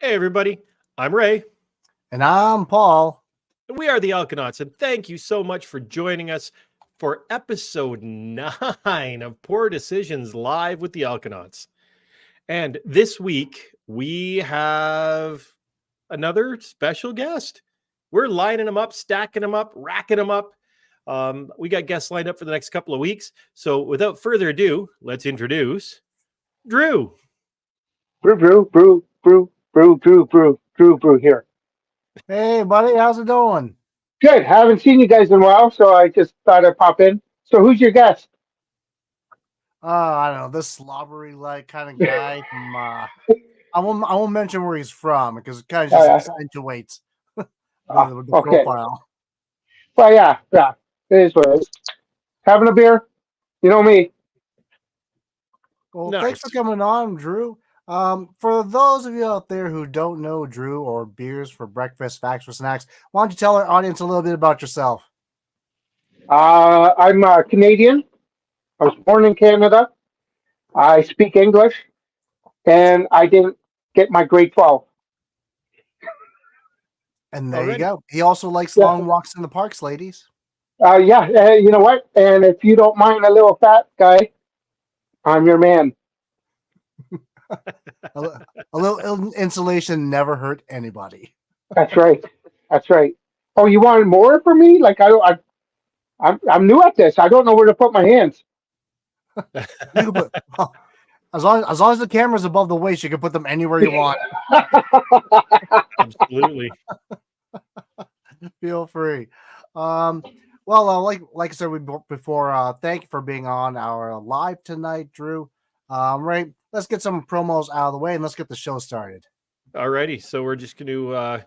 Hey, everybody. I'm Ray. And I'm Paul. And we are the Alconauts. And thank you so much for joining us for episode 9 of Poor Decisions Live with the Alconauts. And this week, we have another special guest. We're lining them up, stacking them up, racking them up. We got guests lined up for the next couple of weeks. So without further ado, let's introduce Drew. Brew here. Hey, buddy, how's it going? Good. Haven't seen you guys in a while, so I just thought I'd pop in. So who's your guest? I don't know, this slobbery like kind of guy from I won't mention where he's from because it kind of just accentuates the Okay. profile. Well, yeah. It is what it is. Having a beer? You know me. Well, Nice. Thanks for coming on, Drew. For those of you out there who don't know Drew or beers for breakfast, facts for snacks, why don't you tell our audience a little bit about yourself? I'm Canadian. I was born in Canada. I speak English, and I didn't get my grade 12. And there you Already. go. He also likes Yeah. long walks in the parks, ladies. You know what? And if you don't mind a little fat guy, I'm your man. A little insulation never hurt anybody. That's right. That's right. Oh, you wanted more from me? Like I'm new at this. I don't know where to put my hands. You can put, as long as the camera's above the waist, you can put them anywhere you want. Absolutely. Feel free. Like I said before, thank you for being on our live tonight, Drew. Right, let's get some promos out of the way and let's get the show started. Alrighty, so we're just going to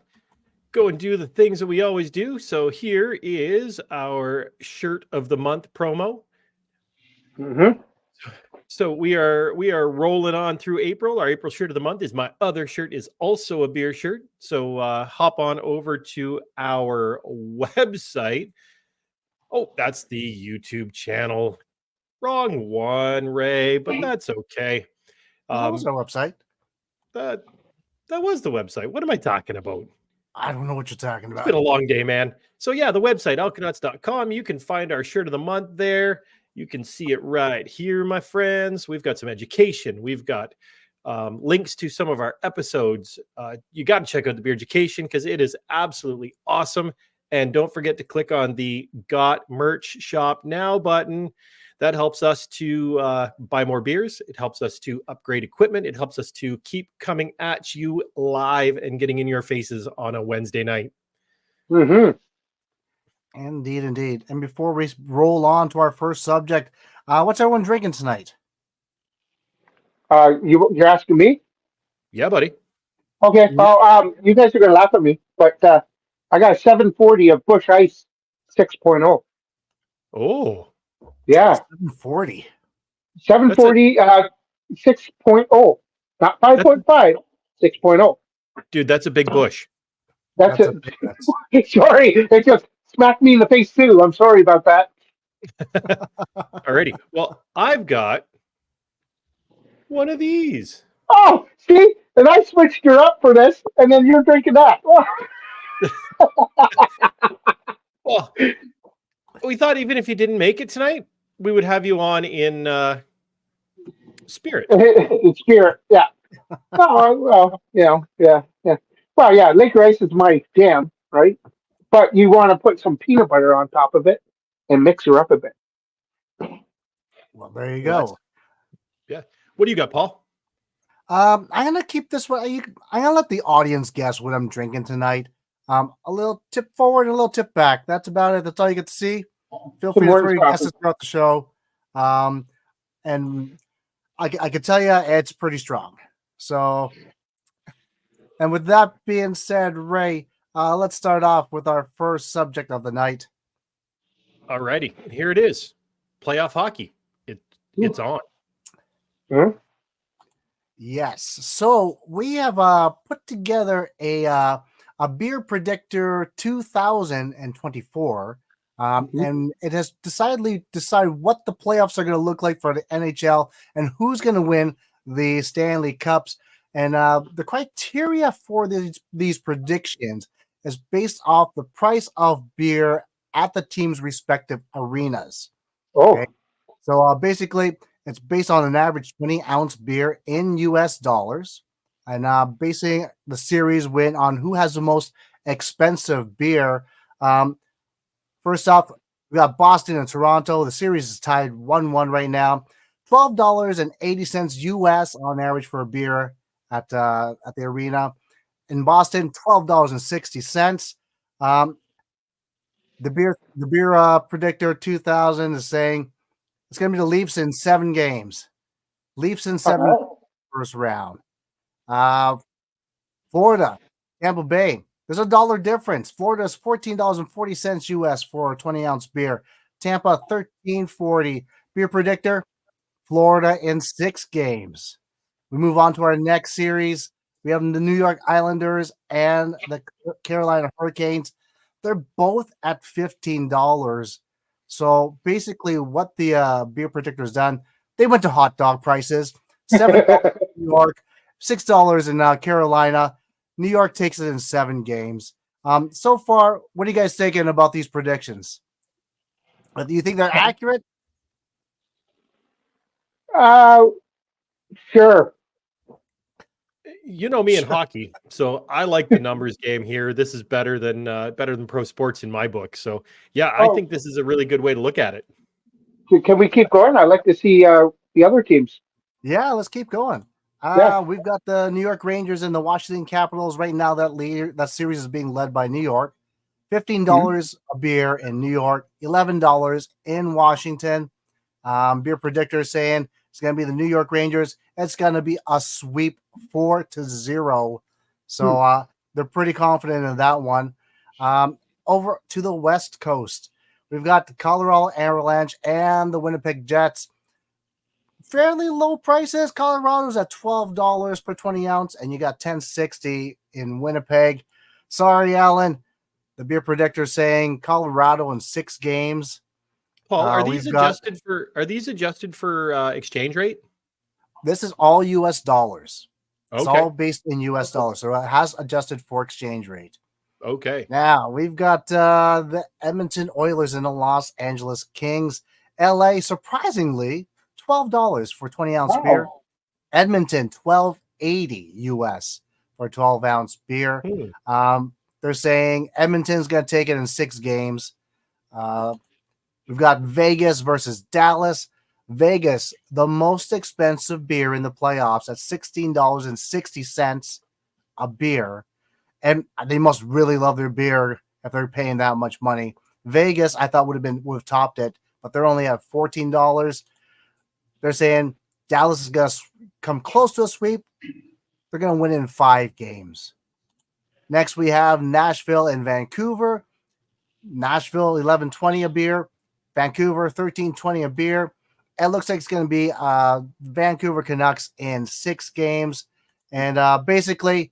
go and do the things that we always do. So here is our shirt of the month promo. Mm-hmm. So we are rolling on through April. Our April shirt of the month is my other shirt is also a beer shirt. So hop on over to our website. Oh, that's the YouTube channel. Wrong one, Ray, but that's okay. That was our website. That was the website. What am I talking about? I don't know what you're talking about. It's been a long day, man. So yeah, the website, alconauts.com. You can find our shirt of the month there. You can see it right here, my friends. We've got some education. We've got links to some of our episodes. You got to check out the Beer Education because it is absolutely awesome. And don't forget to click on the Got Merch Shop Now button. That helps us to buy more beers. It helps us to upgrade equipment. It helps us to keep coming at you live and getting in your faces on a Wednesday night. Mm-hmm. Indeed. And before we roll on to our first subject, what's everyone drinking tonight? You're asking me? Yeah, buddy. Okay. Well, you guys are gonna laugh at me, but I got a 740 of Bush Ice 6.0. Oh. Yeah. 740. 740 6.0. Not 5.5, 6.0. Dude, that's a big bush. That's it. Sorry, it just smacked me in the face too. I'm sorry about that. Alrighty. Well, I've got one of these. Oh, see? And I switched her up for this, and then you're drinking that. Well, we thought even if you didn't make it tonight, we would have you on in spirit. In spirit, yeah. Oh, well, yeah. Well, yeah, Laker Ice is my jam, right? But you want to put some peanut butter on top of it and mix her up a bit. Well, there you go. Yeah. What do you got, Paul? I'm gonna keep this one. I'm gonna let the audience guess what I'm drinking tonight. A little tip forward and a little tip back. That's about it. That's all you get to see. Feel free to guess this throughout the show. And I can tell you it's pretty strong. So, and with that being said, Ray, let's start off with our first subject of the night. Alrighty, here it is. Playoff hockey. It's on. Huh? Yes. So we have put together a beer predictor 2024. And it has decided what the playoffs are going to look like for the NHL and who's going to win the Stanley Cups. And the criteria for these predictions is based off the price of beer at the team's respective arenas. Oh, Okay. So basically, it's based on an average 20-ounce beer in US dollars. And basing the series win on who has the most expensive beer. Um, First off, we got Boston and Toronto. The series is tied 1-1 right now. $12.80 US on average for a beer at the arena. In Boston, $12.60. Um, the beer predictor 2000 is saying it's going to be the Leafs in 7 games. Leafs in 7 first round. Uh, Florida, Tampa Bay. There's a dollar difference. Florida's $14.40 US for a 20-ounce beer. Tampa, $13.40. Beer predictor, Florida in 6 games. We move on to our next series. We have the New York Islanders and the Carolina Hurricanes. They're both at $15. So basically, what the beer predictor has done, they went to hot dog prices. $7 in New York, $6 in Carolina. New York takes it in 7 games. So far, what are you guys thinking about these predictions? Do you think they're accurate? uh, sure. You know me in hockey, so I like the numbers game here. This is better than pro sports in my book. So yeah, I Oh, think this is a really good way to look at it. can we keep going? I'd like to see the other teams. Yeah, let's keep going. Yeah. We've got the New York Rangers and the Washington Capitals right now. That series is being led by New York. Mhm. $15 a beer in New York, $11 in Washington. Beer predictor saying it's going to be the New York Rangers. It's going to be a sweep 4-0. Hmm. So they're pretty confident in that one. Over to the West Coast, we've got the Colorado Avalanche and the Winnipeg Jets. Fairly low prices. Colorado's at $12 per 20 ounce, and you got $10.60 in Winnipeg. Sorry, Alan. The beer predictor saying Colorado in 6 games. Paul, We've got are these adjusted for exchange rate? This is all US dollars. It's Okay. all based in US dollars, so it has adjusted for exchange rate. Okay. Now we've got the Edmonton Oilers and the Los Angeles Kings. LA, surprisingly, $12 for 20-ounce beer. Wow. Edmonton, $12.80 US for 12-ounce beer. Hmm. They're saying Edmonton's going to take it in 6 games. We've got Vegas versus Dallas. Vegas, the most expensive beer in the playoffs at $16.60 a beer. And they must really love their beer if they're paying that much money. Vegas, I thought would have topped it, but they're only at $14. They're saying Dallas is going to come close to a sweep. They're going to win in 5 games. Next, we have Nashville and Vancouver. Nashville, $11.20 a beer. Vancouver, $13.20 a beer. It looks like it's going to be Vancouver Canucks in 6 games. And basically,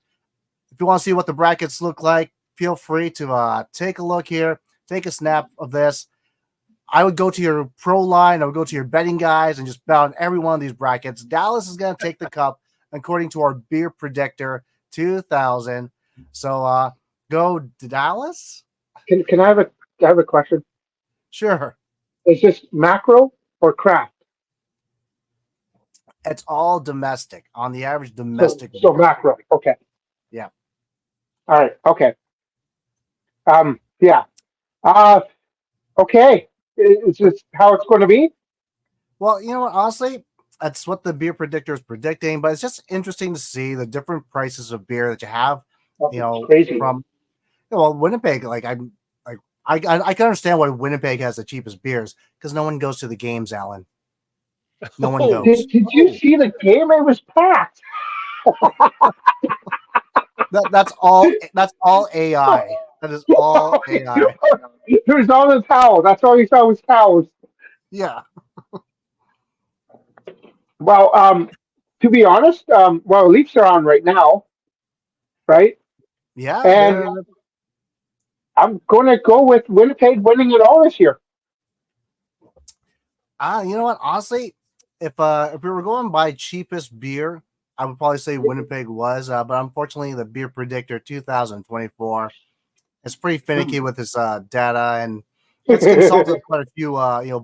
if you want to see what the brackets look like, feel free to take a look here, take a snap of this. I would go to your pro line, I would go to your betting guys and just bet on every one of these brackets. Dallas is going to take the cup according to our beer predictor 2000. So go Dallas? Can I have a question? Sure. Is this macro or craft? It's all domestic, on the average So domestic so beer. macro. Okay. Yeah. All right. Okay. Yeah. Uh okay. Is this how it's going to be? Well, you know what? Honestly, that's what the beer predictor is predicting, but it's just interesting to see the different prices of beer that you have, Oh, you it's know, crazy. from well, Winnipeg, I can understand why Winnipeg has the cheapest beers because no one goes to the games, Alan. No one Oh, goes. Did you see the game? It was packed. That's all. That's all AI. That is all AI. There's all the towel. That's all you saw was towels. Yeah, Well, to be honest, well, Leafs are on right now, right? yeah. And I'm going to go with Winnipeg winning it all this year. You know what? Honestly, if we were going by cheapest beer, I would probably say Winnipeg was, but unfortunately, the Beer Predictor 2024 is pretty finicky with his data, and it's consulted quite a few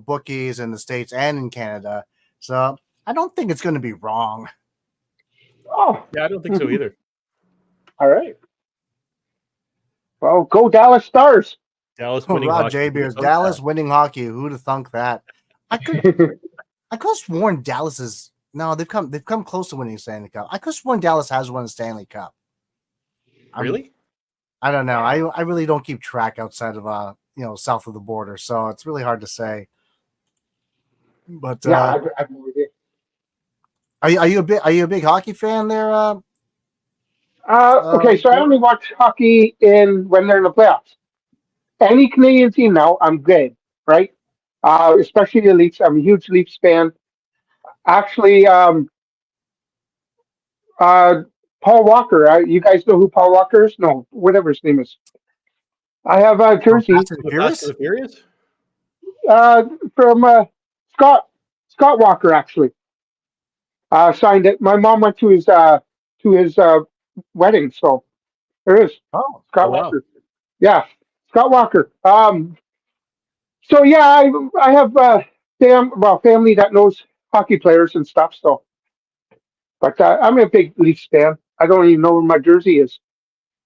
bookies in the States and in Canada. So I don't think it's going to be wrong. Oh, Yeah, I don't think so either. all right. Well, go Dallas Stars. Dallas winning Rod hockey. J. Beers, Dallas winning hockey. Who'd have thunk that? I could have sworn Dallas is no. They've come close to winning Stanley Cup. I could have sworn Dallas has won a Stanley Cup. Really? I don't know. I really don't keep track outside of south of the border, so it's really hard to say. But Yeah, I've no idea. are you a big hockey fan there? Okay, so I only watch hockey when they're in the playoffs. Any Canadian team now, I'm good, right? Especially the Leafs. I'm a huge Leafs fan. Actually, Paul Walker. You guys know who Paul Walker is? No, whatever his name is. I have a jersey Fast and Furious? Furious? from Scott Walker. Actually, signed it. My mom went to his wedding, so there is Scott Walker. Yeah, Scott Walker. So yeah, I have family that knows hockey players and stuff. So, but I'm a big Leafs fan. I don't even know where my jersey is,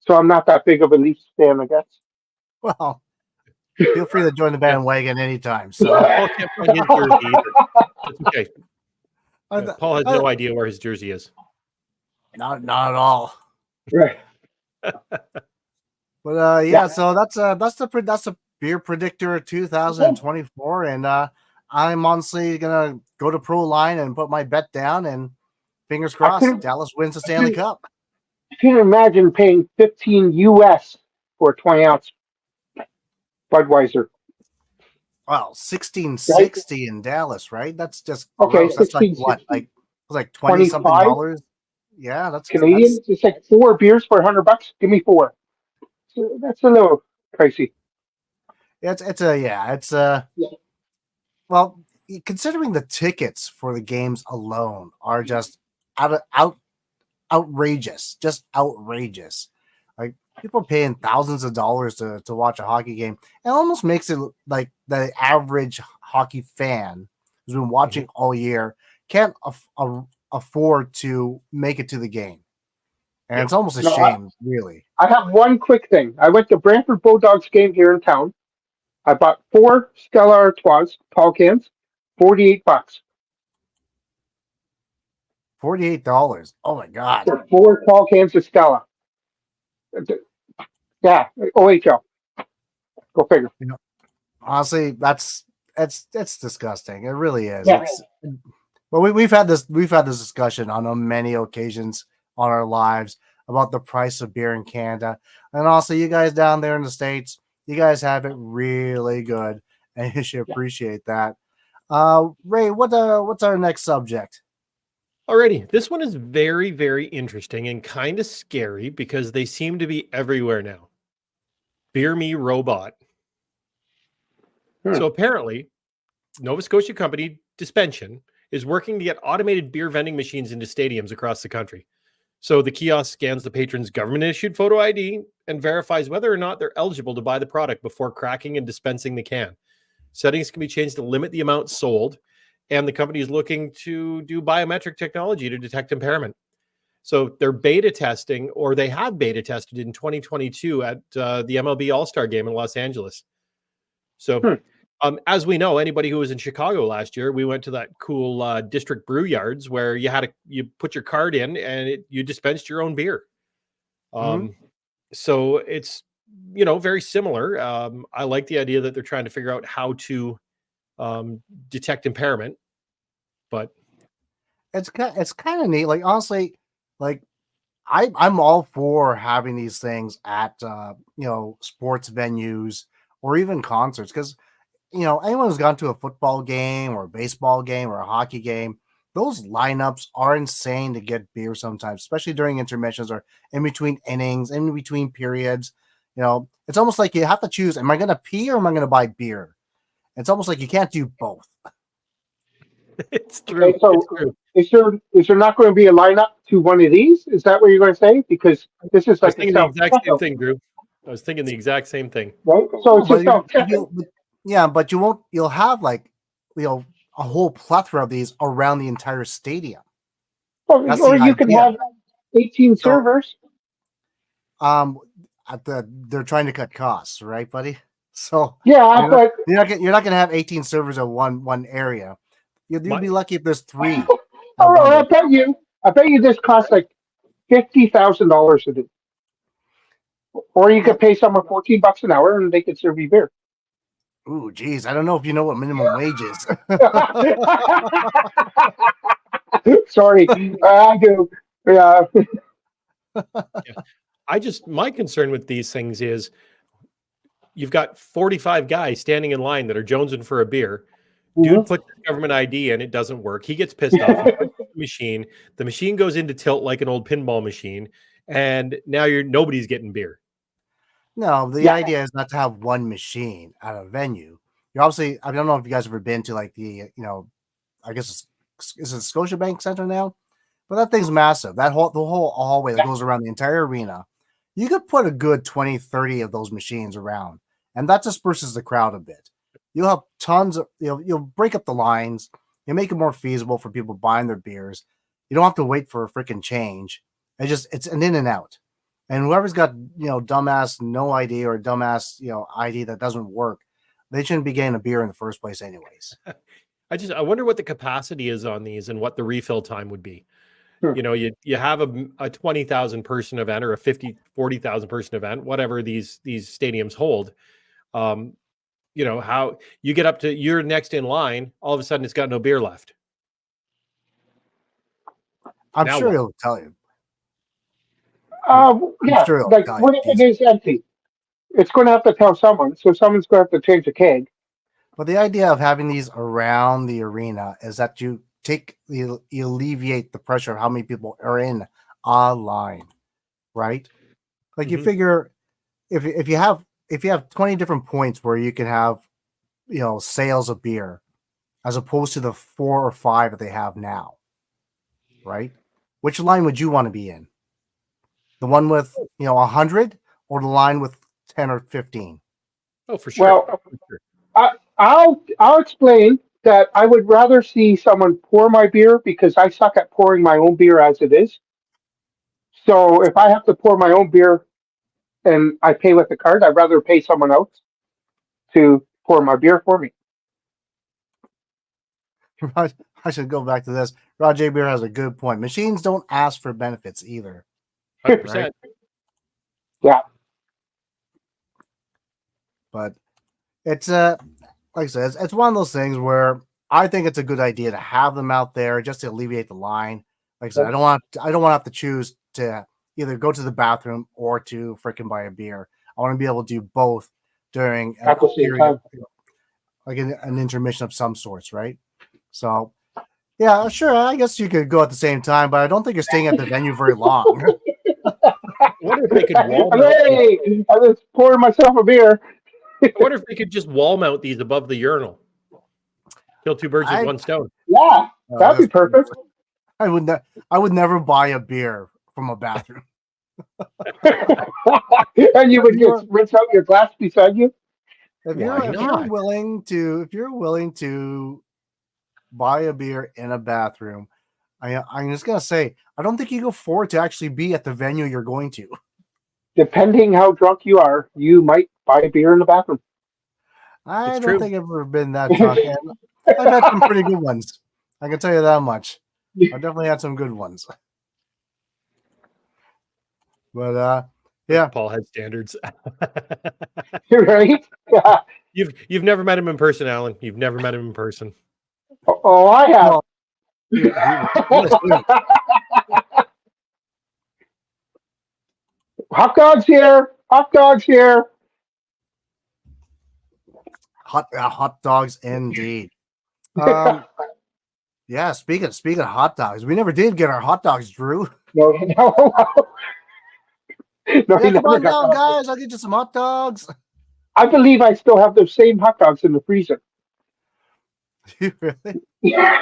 so I'm not that big of a Leafs fan, I guess. Well, feel free to join the bandwagon anytime. So Paul can't find his jersey either. It's okay. Paul has no idea where his jersey is. Not at all. Right. But so that's the Beer Predictor 2024, and I'm honestly gonna go to Pro Line and put my bet down, and fingers crossed, Dallas wins the Stanley Cup. I can imagine paying $15 US for a 20-ounce Budweiser. Wow, 1660 in Dallas, right? That's just okay. gross. That's like what, like 20 something dollars? Yeah, that's Canadian. It's like 4 beers for $100. Give me 4. So that's a little pricey. Well, considering the tickets for the games alone are just outrageous, just outrageous. Like people are paying thousands of dollars to watch a hockey game. It almost makes it like the average hockey fan who's been watching all year can't afford to make it to the game. And it's almost a shame, really. I have one quick thing. I went to Brantford Bulldogs game here in town. I bought 4 Stella Artois tall cans, $48. $48. Oh my God! For 4 tall cans of Stella. Yeah, OHL. Go figure. Honestly, it's disgusting. It really is. Yeah. Well, we've had this discussion on many occasions on our lives about the price of beer in Canada, and also you guys down there in the States, you guys have it really good, and you should appreciate that. Ray, what's our next subject? Alrighty, this one is very, very interesting and kind of scary because they seem to be everywhere now. Beer Me Robot. So apparently, Nova Scotia company Dispension is working to get automated beer vending machines into stadiums across the country. So the kiosk scans the patron's government-issued photo ID and verifies whether or not they're eligible to buy the product before cracking and dispensing the can. Settings can be changed to limit the amount sold, and the company is looking to do biometric technology to detect impairment. So they're beta testing, or they have beta tested in 2022 at the MLB All-Star Game in Los Angeles. So as we know, anybody who was in Chicago last year, we went to that cool district brew yards where you put your card in and you dispensed your own beer. So it's, very similar. I like the idea that they're trying to figure out how to detect impairment, but it's kind of neat. Like honestly, like I'm all for having these things at sports venues or even concerts, because anyone who's gone to a football game or a baseball game or a hockey game, those lineups are insane to get beer sometimes, especially during intermissions or in between innings, in between periods. It's almost like you have to choose: am I going to pee or am I going to buy beer? It's almost like you can't do both. It's true. Okay, so it's true. is there not going to be a lineup to one of these? Is that what you're going to say? Because this is I was like a thinking the self exact same thing, Drew. I was thinking the exact same thing. right? So it's But just self checking. but you won't. You'll have like a whole plethora of these around the entire stadium. That's Or the you can idea. have 18 So, servers. they're trying to cut costs, right, buddy? So Yeah, but you're not gonna have 18 servers at one area. You'll be lucky if there's 3 at or one I day. bet you this costs like $50,000 to do. Or you could pay someone $14 an hour and they could serve you beer. Ooh, geez, I don't know if you know what minimum wage is. Sorry, I do. Yeah. My concern with these things is you've got 45 guys standing in line that are jonesing for a beer. Dude puts his government ID in, it doesn't work. He gets pissed off. He puts the machine. The machine goes into tilt like an old pinball machine, and now nobody's getting beer. No, the idea is not to have one machine at a venue. You're obviously, I don't know if you guys have ever been to like the, I guess is it Scotiabank Center now? But that thing's massive. The whole hallway that goes around the entire arena. You could put a good 20, 30 of those machines around, and that disperses the crowd a bit. You'll have tons of, you'll break up the lines. You make it more feasible for people buying their beers. You don't have to wait for a freaking change. It's an in and out. And whoever's got, dumbass no ID or dumbass, ID that doesn't work, they shouldn't be getting a beer in the first place anyways. I wonder what the capacity is on these and what the refill time would be. You have a 20,000 person event or a 40,000 person event, whatever these stadiums hold. How you get up to you're next in line, all of a sudden it's got no beer left. I'm sure he'll tell you. Yeah, sure like what if it is empty? It's going to have to tell someone, so someone's going to have to change the keg. But the idea of having these around the arena is that you alleviate the pressure of how many people are in a line, right? Like you figure if you have 20 different points where you can have sales of beer as opposed to the 4 or 5 that they have now, right? Which line would you want to be in? The one with 100 or the line with 10 or 15? Oh, for sure. Well, I'll explain that I would rather see someone pour my beer because I suck at pouring my own beer as it is. So if I have to pour my own beer and I pay with a card, I'd rather pay someone else to pour my beer for me. I should go back to this. Rod J. Beer has a good point. Machines don't ask for benefits either. 100%. Right? Yeah. But it's like I said, it's one of those things where I think it's a good idea to have them out there just to alleviate the line. Like I said, I don't want to have to choose to either go to the bathroom or to freaking buy a beer. I want to be able to do both during a period, like an intermission of some sorts, right? So, yeah, sure. I guess you could go at the same time, but I don't think you're staying at the venue very long. I wonder if they could wall mount Hey, I was pouring myself a beer. I wonder if they could just wall mount these above the urinal. Kill 2 birds with 1 stone. Yeah, that'd be perfect. I would never buy a beer from a bathroom. And you would just rinse out your glass beside you. If you're willing to buy a beer in a bathroom, I'm just gonna say I don't think you can afford to actually be at the venue you're going to. Depending how drunk you are, you might buy a beer in the bathroom. I don't think I've ever been that drunk. And I've had some pretty good ones. I can tell you that much. I've definitely had some good ones. But yeah, Paul had standards. Right? Yeah. You've never met him in person, Alan. You've never met him in person. Oh, I have. Hot dogs here. Hot dogs here. Hot dogs indeed. Yeah, speaking of hot dogs, we never did get our hot dogs, Drew. No. No, yeah, come on down, guys. I'll get you some hot dogs. I believe I still have those same hot dogs in the freezer. You really? Yeah.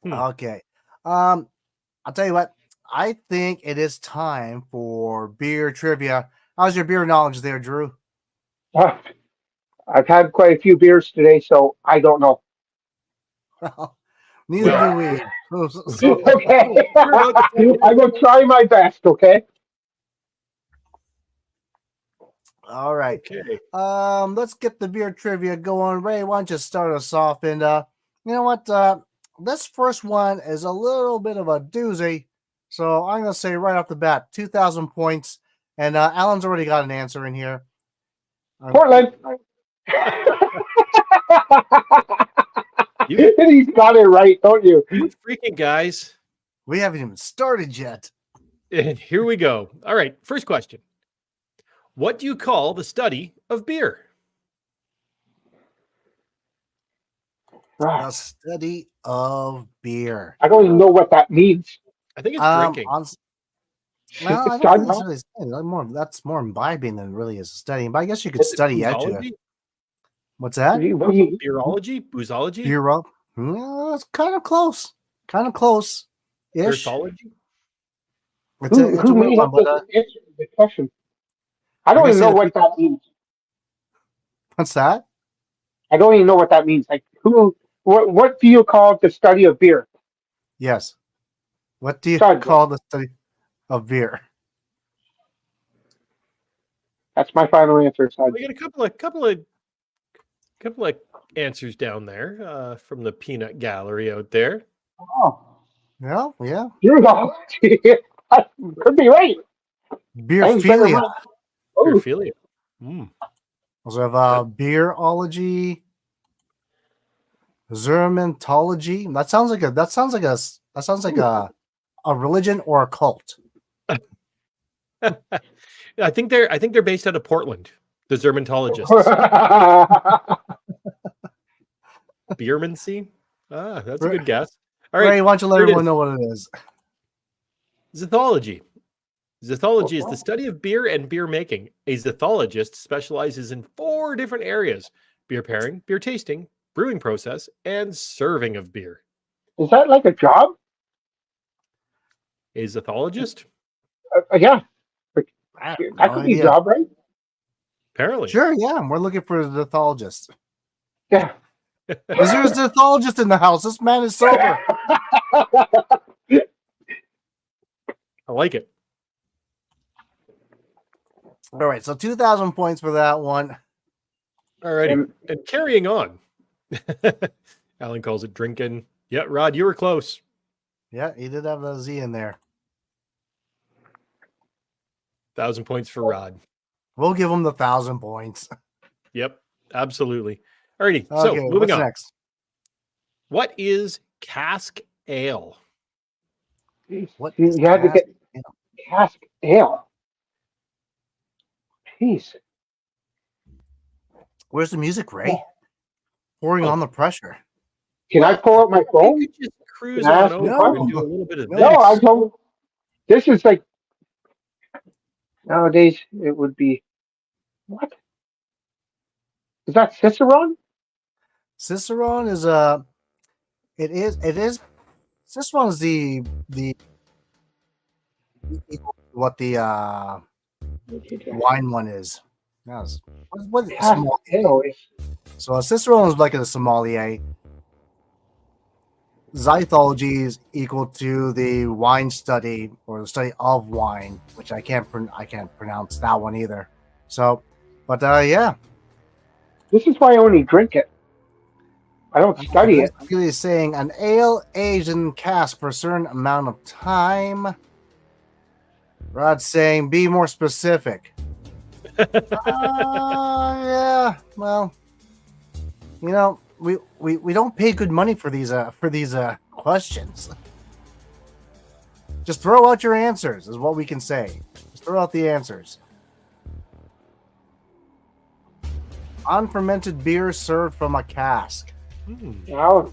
Okay. I'll tell you what. I think it is time for beer trivia. How's your beer knowledge there, Drew? I've had quite a few beers today, so I don't know. Neither Well, do we. Okay. You're allowed to tell I will try my best, okay? All right. Okay. Let's get the beer trivia going. Ray, why don't you start us off? And you know what? This first one is a little bit of a doozy. So I'm gonna say right off the bat, 2,000 points. And Alan's already got an answer in here. Portland. You, He's got it right, don't you? you freaking guys. We haven't even started yet. And here we go. All right. First question. What do you call the study of beer? The study of beer. I don't even know what that means. I think it's drinking. Well, I don't think it's really studying. That's more imbibing than really is studying. But I guess you could Is it study into it. boozology? What's that? Beerology? Boozology? Beer up? Well, it's kind of close. Kind of close. Ish. Earthology? It's a Who weird made one, up but this answer to the question? I don't even know what that means. what's that? I don't even know what that means. Like, what do you call the study of beer? Yes. What do you Study. call the study of beer? That's my final answer. Son. We got a couple of answers down there from the peanut gallery out there. Oh, Yeah, yeah. beerology. Could be right. Thanks very Beerphilia. much. Oh, Beerphilia. Mm. Also have beerology, zermentology. That sounds like a religion or a cult. I think they're based out of Portland. The Zermentologists. Beermancy? Ah, that's a good guess. All right. Ray, why don't you let here it everyone is. know what it is? Zithology. Zithology is the study of beer and beer making. A zithologist specializes in 4 different areas: beer pairing, beer tasting, brewing process, and serving of beer. Is that like a job? A zithologist? Yeah. I have That no could be a idea. job, right? Apparently. Sure, yeah. We're looking for a zithologist. Yeah. Is there a zithologist in the house? This man is sober. I like it. All right, so 2,000 points for that one. All righty. And carrying on. Alan calls it drinking. Yeah, Rod, you were close. Yeah, he did have a Z in there. 1,000 points for Rod. We'll give him the 1,000 points. Yep, absolutely. Alrighty, Okay, so moving what's on. next? What is cask ale? What You is had to get ale? cask ale. Jeez. Where's the music, Ray? Pouring on the pressure. Can I pull out my We phone? could just cruise Can I on ask you a over and question? do a little bit of No, this. No, I don't. This is like nowadays it would be what? Is that Cicerone? Cicerone is it is Cicerone is the what the wine one is. Yes. What Cask small, ale is so a Cicerone is like a sommelier. Zythology is equal to the wine study or the study of wine, which I can't pronounce that one either. So, but yeah, this is why I only drink it. I don't study it. basically saying an ale aged in cask for a certain amount of time. Rod's saying be more specific. Yeah, well, you know, we don't pay good money for these questions. Just throw out your answers is what we can say. Just throw out the answers. Unfermented beer served from a cask. Now,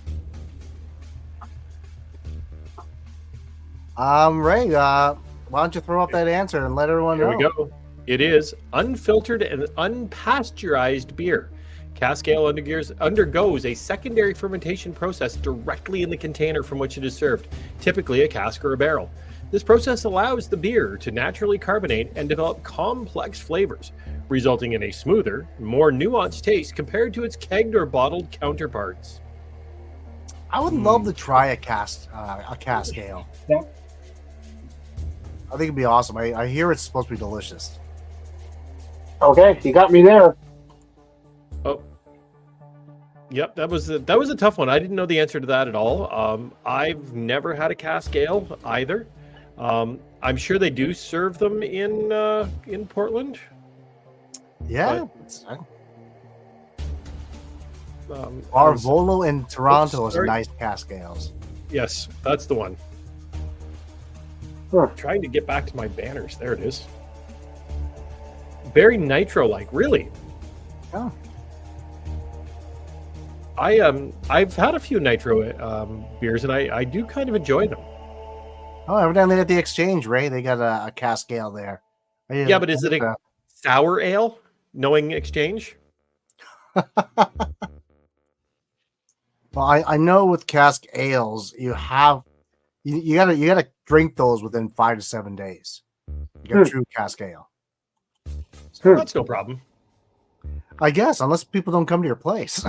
Ray, why don't you throw up that answer and let everyone Here know? we go. It is unfiltered and unpasteurized beer. Cask ale undergoes a secondary fermentation process directly in the container from which it is served, typically a cask or a barrel. This process allows the beer to naturally carbonate and develop complex flavors, resulting in a smoother, more nuanced taste compared to its kegged or bottled counterparts. I would love to try a cask ale. Yeah. I think it'd be awesome. I hear it's supposed to be delicious. Okay, you got me there. Oh, yep, that was a tough one. I didn't know the answer to that at all. I've never had a cask ale either. I'm sure they do serve them in Portland. Yeah. Our Arvolo in Toronto is nice cask ales. Yes, that's the one. Huh. Trying to get back to my banners. There it is. Very nitro-like, really. Oh. I've had a few nitro beers, and I do kind of enjoy them. Oh, evidently at the Exchange, Ray, they got a cask ale there. Yeah, but is it a sour ale? Knowing Exchange? Well, I know with cask ales, you gotta drink those within 5 to 7 days. You got true cask ale. So that's no problem. I guess, unless people don't come to your place.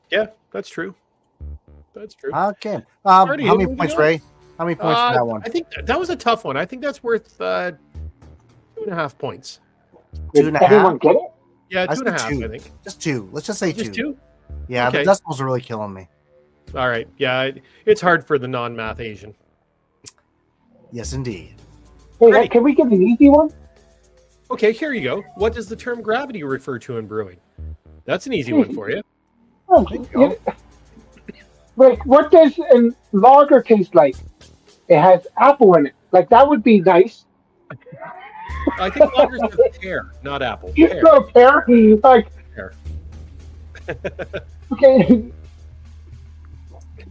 Yeah, that's true. That's true. Okay. How many points, Ray? How many points for that one? I think that was a tough one. I think that's worth 2.5 points. Two and a Everyone half? get it? Yeah, I 2.5, said two. I think. Just two. Let's just say Just two. two? Yeah, Okay. the decimals are really killing me. All right. Yeah, it's hard for the non-math Asian. Yes, indeed. Hey, Ready. can we get an easy one? Okay, here you go. What does the term gravity refer to in brewing? That's an easy one for you. Oh, like, what does a lager taste like? It has apple in it. Like, that would be nice. I think lagers are pear, not apple. Pear. No, pear. Like, Pear. okay.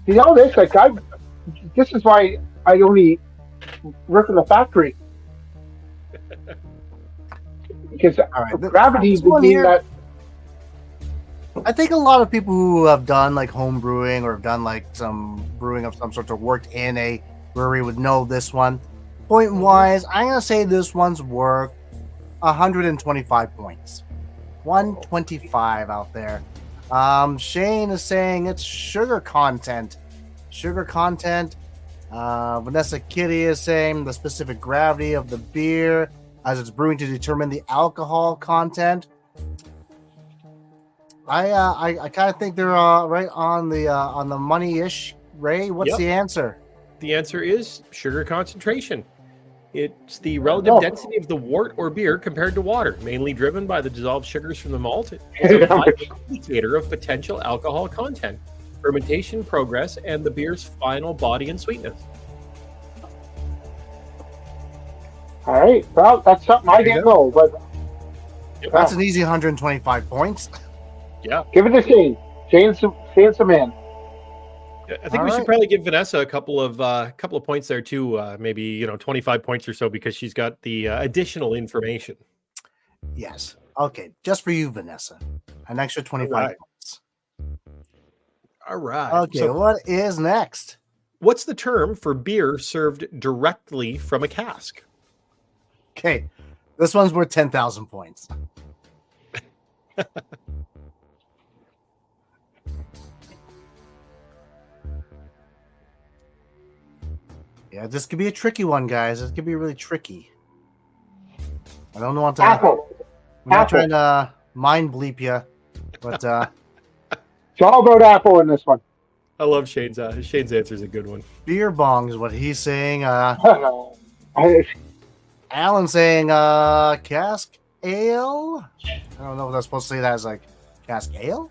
You know this? Like, this is why I only work in the factory. Because right, gravity this would one mean here- that. I think a lot of people who have done like home brewing or have done like some brewing of some sort or worked in a brewery would know this one. Point wise, I'm gonna say this one's worth 125 points. 125 out there. Shane is saying it's sugar content. Sugar content. Vanessa Kitty is saying the specific gravity of the beer as it's brewing to determine the alcohol content. I kind of think they're right on the money-ish. Ray, what's Yep. the answer? The answer is sugar concentration. It's the relative density of the wort or beer compared to water, mainly driven by the dissolved sugars from the malt. It's a vital indicator of potential alcohol content, fermentation progress, and the beer's final body and sweetness. All right. Well, that's something I didn't know, but That's an easy 125 points. Yeah. give it to Shane. Shane's the man. I think All we right. should probably give Vanessa a couple of points there too. Maybe 25 points or so because she's got the additional information. Yes. Okay, just for you, Vanessa. An extra 25 Alright. points. All right. Okay, So what is next? what's the term for beer served directly from a cask? Okay, this one's worth 10,000 points. Yeah, this could be a tricky one, guys. This could be really tricky. I don't know what to. Apple. I'm not Apple. trying to mind bleep you, but It's all about Apple in this one. I love Shane's answer is a good one. beer bong is what he's saying. I- Alan saying cask ale. I don't know what I'm supposed to say. That as like cask ale.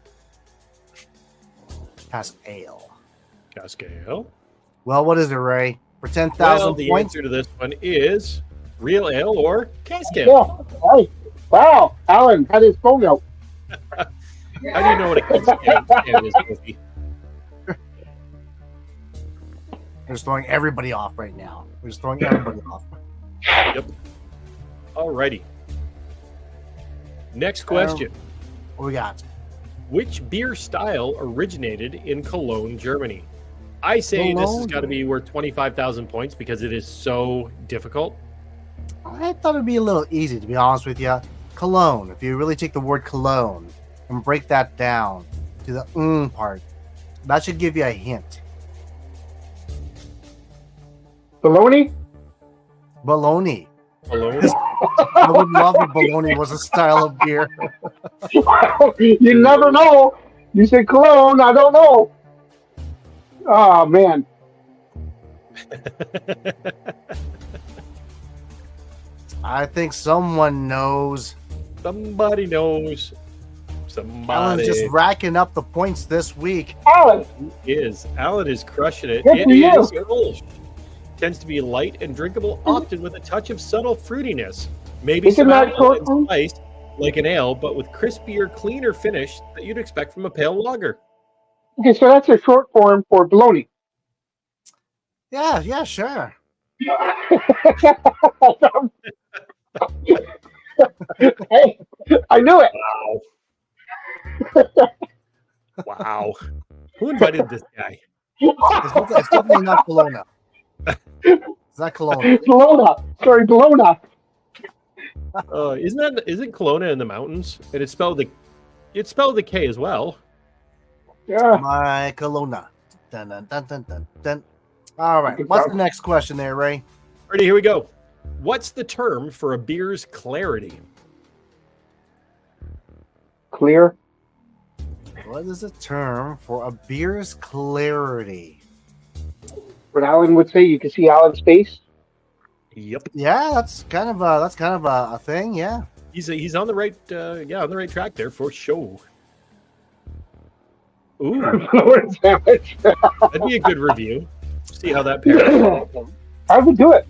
Cask ale. Cask ale. Well, what is it, Ray? For 10,000 Well, the points. answer to this one is real ale or cask ale. yeah. Right. Wow. Alan had his phone out. How do you know what a cask ale is, Sophie? We're just throwing everybody off right now. We're just throwing everybody off. Yep. Alrighty. Next question. What we got? Which beer style originated in Cologne, Germany? I say this has got to be worth 25,000 points because it is so difficult. I thought it'd be a little easy, to be honest with you. Cologne. If you really take the word cologne and break that down to the part, that should give you a hint. Bologna? Bologna. Cologne? I would love if bologna was a style of beer. You never know. You say cologne, I don't know. Oh, man. I think someone knows. Somebody knows. Somebody. Alan's just racking up the points this week. Alan. Alan is crushing it. Good It for you. is Kolsch. Tends to be light and drinkable, often with a touch of subtle fruitiness. Maybe Isn't some that alcohol short and form? spice, like an ale, but with crispier, cleaner finish that you'd expect from a pale lager. Okay, so that's a short form for bologna. Yeah, sure. Hey, I knew it. Wow. Who invited this guy? It's definitely not Bologna. It's not Cologne. Bologna. Sorry, Bologna. Isn't Kelowna in the mountains? And it's spelled the K as well. Yeah. My Kelowna. Dun, dun, dun, dun, dun, dun. All right. What's the next question there, Ray? Ready, here we go. What's the term for a beer's clarity? Clear. What is the term for a beer's clarity? What Alan would say, you can see Alan's face. Yep. Yeah, that's kind of a thing. Yeah. He's on the right on the right track there for sure. Ooh, Lord sandwich. that'd be a good review. See how that pairs. I would do it.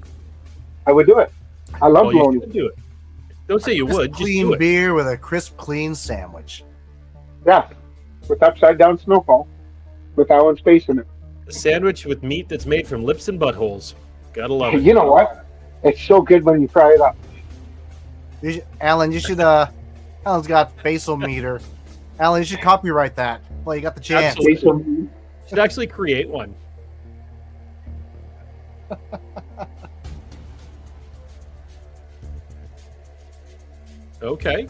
I love You bologna. should do it. Don't say you would. Just Clean do it. beer with a crisp, clean sandwich. Yeah. With upside down snowfall. With Alan's face in it. A sandwich with meat that's made from lips and buttholes. Gotta love it. You know what? It's so good when you fry it up. Alan, you should. Alan's got facial meter. Alan, you should copyright that. Well, you got the chance. Absolutely. Should actually create one. Okay.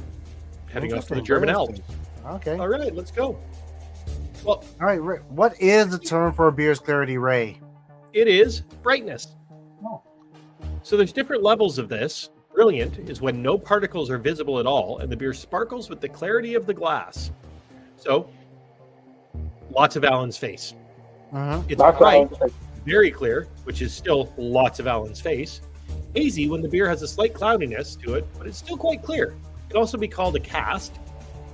Heading off to the German Alps. Okay. All right, let's go. Well, All right, Ray, what is the term for a beer's clarity, Ray? it is brightness. Oh. So there's different levels of this. Brilliant is when no particles are visible at all and the beer sparkles with the clarity of the glass. So, lots of Alan's face. It's That's bright, what I was very clear, which is still lots of Alan's face. Hazy when the beer has a slight cloudiness to it, but it's still quite clear. It can also be called a cast.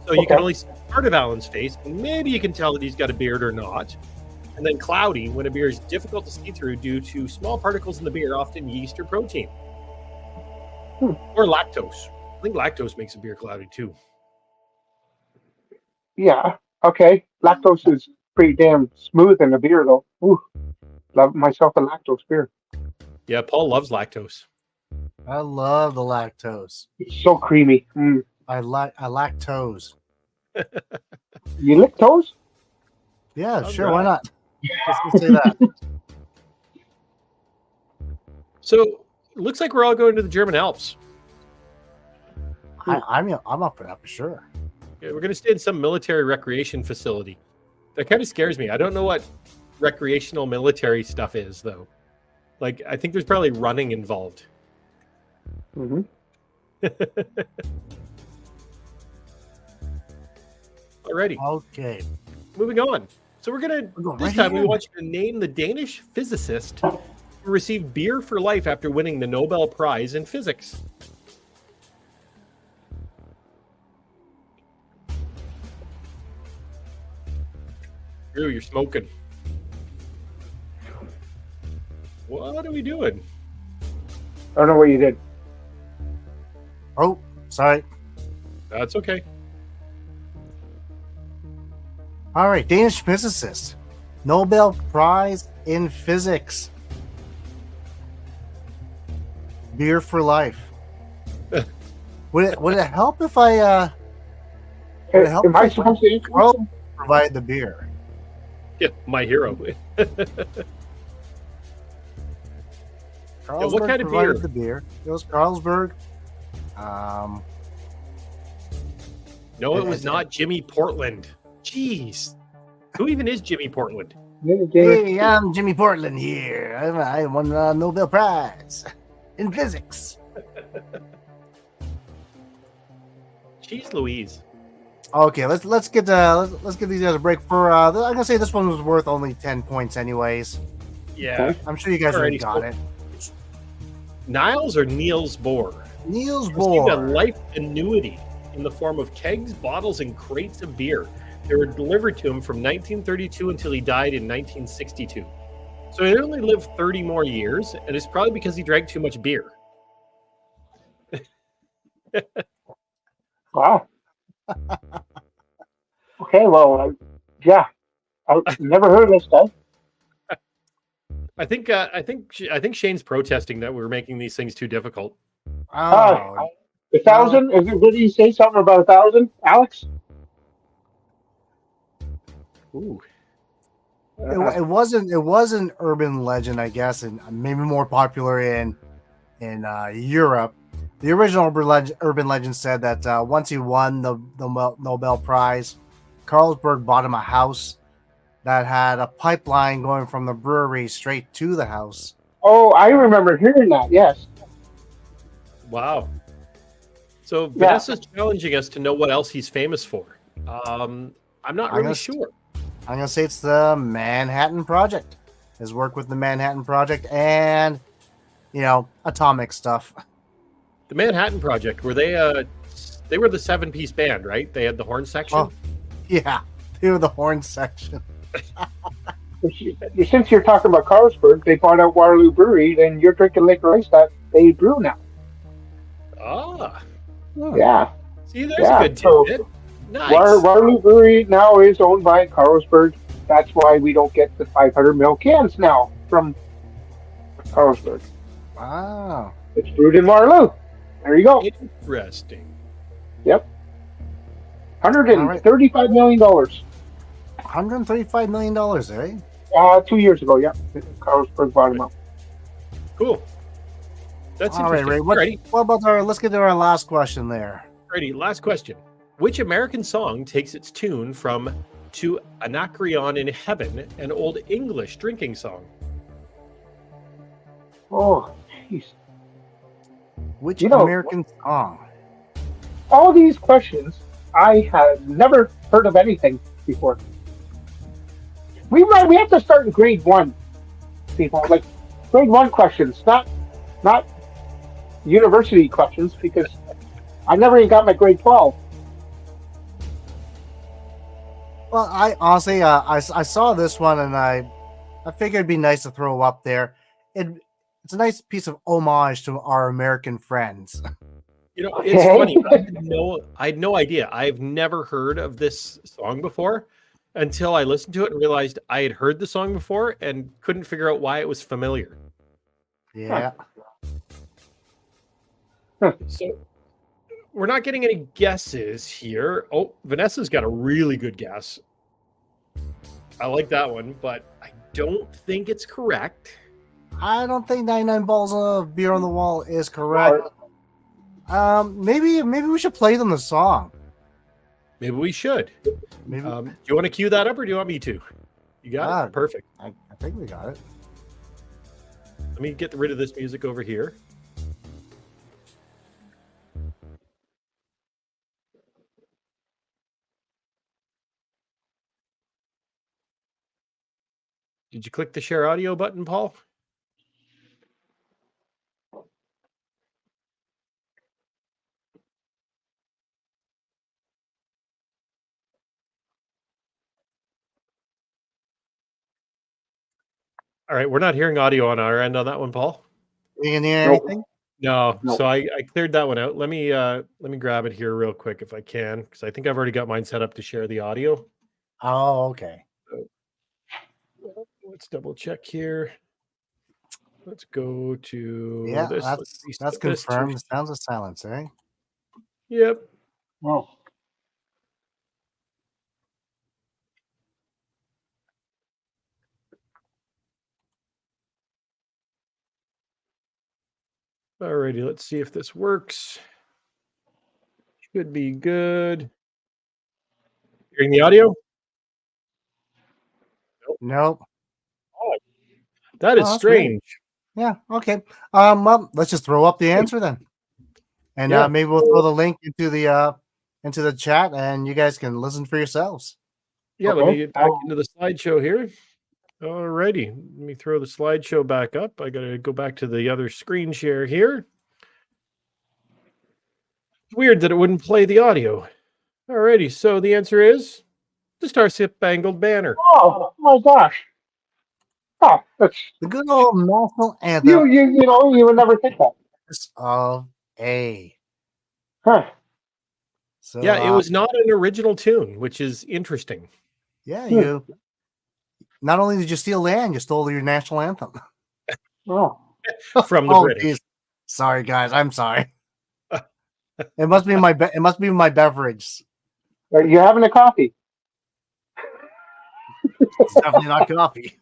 So you can Okay. only see part of Alan's face, and maybe you can tell that he's got a beard or not. And then cloudy when a beer is difficult to see through due to small particles in the beer, often yeast or protein. Or lactose. I think lactose makes a beer cloudy too. Yeah. Okay. Lactose is pretty damn smooth in a beer, though. Ooh. Love myself a lactose beer. Yeah, Paul loves lactose. I love the lactose. It's so creamy. Mm. I lactose. You lick toes? Yeah, All sure. Why right. not? Let's say that. So it looks like we're all going to the German Alps. I'm up for that for sure. Yeah, we're going to stay in some military recreation facility. That kind of scares me. I don't know what recreational military stuff is, though. Like, I think there's probably running involved. Mm-hmm. Alrighty, Okay. moving on. So we're gonna We're going this right time we here. want you to name the Danish physicist who received beer for life after winning the Nobel Prize in physics. Drew, you're smoking. What are we doing? I don't know what you did. Oh, sorry. That's okay. All right, Danish physicist, Nobel Prize in Physics, beer for life. Would it help if I Would it help Am I if supposed to answer Carl this? provide the beer? Yeah, my hero. Carlsberg kind of provided beer? the beer. It was Carlsberg. Um, No, it was not Jimmy Portland. Jeez. Who even is Jimmy Portland? Hey, I'm Jimmy Portland here. I won a Nobel Prize in physics. Jeez Louise. Okay, let's get let's give these guys a break for. I'm gonna say this one was worth only 10 points, anyways. Yeah. Okay. I'm sure you guys already Alrighty, got so- it. Niles or Niels Bohr? Niels Received a Bohr. life annuity in the form of kegs, bottles, and crates of beer. They were delivered to him from 1932 until he died in 1962. So he only lived 30 more years, and it's probably because he drank too much beer. Wow. Okay, well, yeah, I've never heard of this guy. I think Shane's protesting that we're making these things too difficult. Oh, 1,000? Did he say something about 1,000, Alex? Ooh. it was an urban legend, I guess, and maybe more popular in Europe. The original urban legend said that once he won the Nobel Prize, Carlsberg bought him a house that had a pipeline going from the brewery straight to the house. Oh, I remember hearing that. Yes. Wow. So Yeah. Vanessa's challenging us to know what else he's famous for. I'm not I'm really gonna- sure. I'm gonna say it's the Manhattan Project. His work with the Manhattan Project and atomic stuff. The Manhattan Project, were they were the 7-piece band, right? They had the horn section. Oh. Yeah, they were the horn section. Since you're talking about Carlsberg, they bought out Waterloo Brewery, and you're drinking liquor ice that they brew now. Ah, Yeah. see, there's Yeah, a good so- tidbit. Nice. Waterloo Brewery now is owned by Carlsberg. That's why we don't get the 500 ml cans now from Carlsberg. Wow. It's brewed in Waterloo. There you go. Interesting. $135 million. $135 million, eh? 2 years ago, yeah. Carlsberg bought them out. Cool. That's All right, interesting. Ray. What about let's get to our last question there. Alrighty, last question. Which American song takes its tune from To Anacreon in Heaven, an Old English drinking song? Oh, jeez. Which You know- American song? All these questions, I have never heard of anything before. We have to start in grade 1, people. Like grade 1 questions, not university questions, because I never even got my grade 12. Well, I honestly, I saw this one and I figured it'd be nice to throw up there. It's a nice piece of homage to our American friends. You know, it's funny. I had no idea. I've never heard of this song before until I listened to it and realized I had heard the song before and couldn't figure out why it was familiar. Yeah. So we're not getting any guesses here. Oh, Vanessa's got a really good guess. I like that one, but I don't think it's correct. I don't think 99 balls of beer on the wall is correct. Maybe we should play them the song. Maybe we should. Maybe Do you want to cue that up or do you want me to? You got it? Perfect. I think we got it. Let me get rid of this music over here. Did you click the share audio button, Paul? All right, we're not hearing audio on our end on that one, Paul. You can hear Nope. anything? No, No. so I cleared that one out. Let me grab it here real quick if I can, because I think I've already got mine set up to share the audio. Oh, okay. Let's double check here. Let's go to Yeah, this. that's Let's confirmed. Sounds of silence, eh? Yep. Oh. Alrighty, let's see if this works. Should be good. Hearing the audio? Nope. That is That's weird. strange. Yeah. Okay. Well, let's just throw up the answer then, and Yeah. maybe we'll throw the link into the chat, and you guys can listen for yourselves. Yeah, Okay. let me get back into the slideshow here. Alrighty, let me throw the slideshow back up. I gotta go back to the other screen share here. It's weird that it wouldn't play the audio. Alrighty, so the answer is the Star Spangled Banner. Oh my gosh. Oh, that's The good old national you anthem you would never think that. of A. Huh. So Yeah, it was not an original tune, which is interesting. yeah, you not only did you steal land, you stole your national anthem. Oh. From the Oh, British. geez. Sorry, guys. I'm sorry. It must be my beverage. Are you having a coffee? It's definitely not coffee.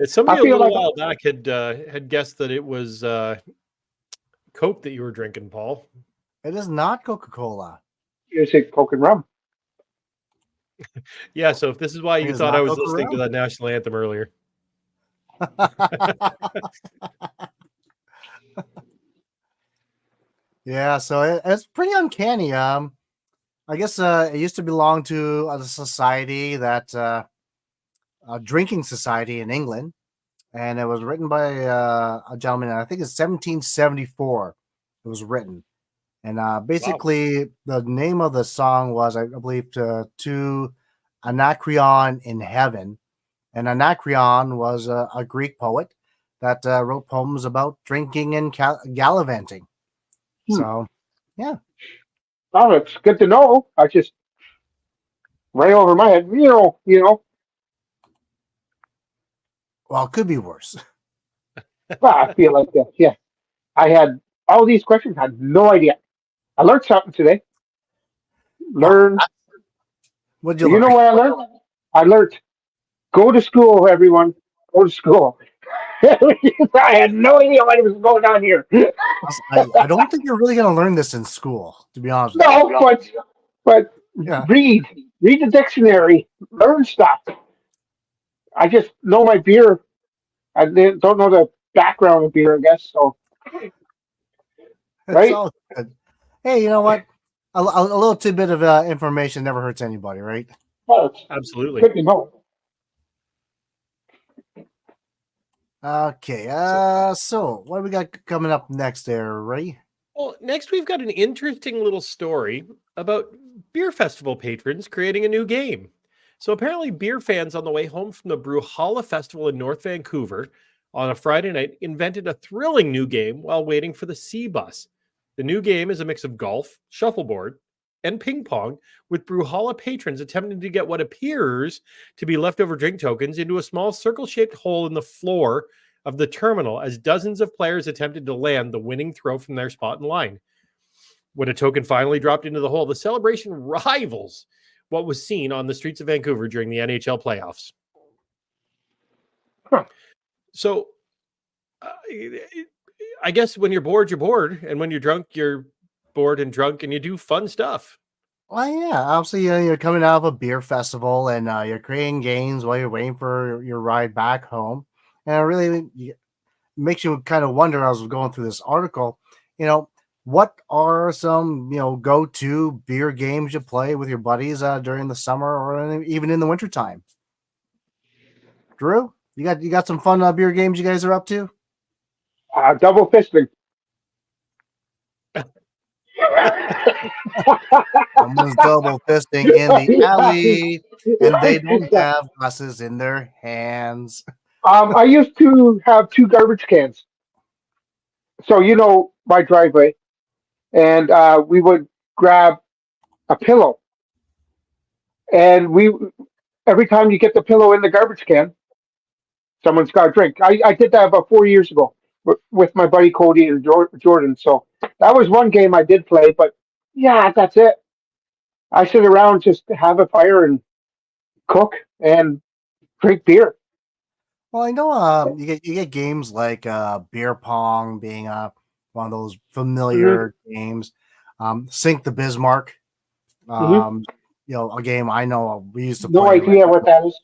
Somebody I a feel little like- while back had guessed that it was Coke that you were drinking, Paul. It is not Coca-Cola. You say Coke and rum. Yeah, so if this is why It you is thought not I was Coca listening to Rum. that national anthem earlier. Yeah, so it's pretty uncanny. I guess it used to belong to a society that a drinking society in England, and it was written by a gentleman. I think it's 1774. It was written, and basically the name of the song was, I believe, to Anacreon in Heaven, and Anacreon was a Greek poet that wrote poems about drinking and gallivanting. So, yeah. Oh, it's good to know. I just right over my head. You know. Well, it could be worse. Well, I feel like that. Yeah. I had all these questions. Had no idea. I learned something today. Learn. What'd you You know learn? what I learned? I learned. Go to school, everyone. Go to school. I had no idea what was going on here. I don't think you're really going to learn this in school, to be honest with you. No, but Yeah. read the dictionary, learn stuff. I just know my beer. I don't know the background of beer, I guess. So It's right? all good. Hey, you know what? A little tidbit of information never hurts anybody, right? Well, it's Absolutely. good to know. Okay. So what do we got coming up next there, Ray? Well, next we've got an interesting little story about beer festival patrons creating a new game. So apparently beer fans on the way home from the Brew Festival in North Vancouver on a Friday night invented a thrilling new game while waiting for the C bus. The new game is a mix of golf, shuffleboard, and ping pong, with Brewhalla patrons attempting to get what appears to be leftover drink tokens into a small circle-shaped hole in the floor of the terminal as dozens of players attempted to land the winning throw from their spot in line. When a token finally dropped into the hole, the celebration rivals what was seen on the streets of Vancouver during the NHL playoffs. Huh. So, I guess when you're bored, and when you're bored and drunk, and you do fun stuff. Well, yeah. Obviously, you're coming out of a beer festival and you're creating games while you're waiting for your ride back home, and it really makes you kind of wonder. I was going through this article, what are some go-to beer games you play with your buddies during the summer or even in the wintertime? Drew, you got some fun beer games you guys are up to? Double fisting. Someone's double fisting in the alley, and they don't have glasses in their hands. I used to have two garbage cans. So my driveway, and we would grab a pillow, and every time you get the pillow in the garbage can, someone's got a drink. I did that about 4 years ago with my buddy Cody and Jordan. So that was one game I did play, but yeah, that's it. I sit around just to have a fire and cook and drink beer. Well, I know you get games like beer pong being one of those familiar games. Sink the Bismarck. Mm-hmm. A game I know we used to No play. idea what that is.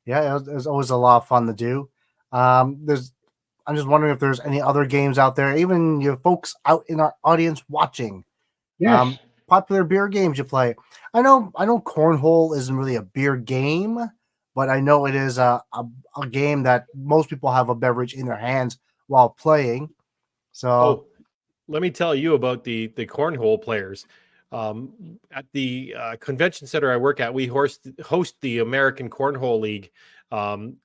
Yeah, it was always a lot of fun to do. I'm just wondering if there's any other games out there, even you folks out in our audience watching. Yes. Popular beer games you play. I know cornhole isn't really a beer game, but I know it is a game that most people have a beverage in their hands while playing. So Oh, let me tell you about the cornhole players. At the convention center I work at, we host the American Cornhole League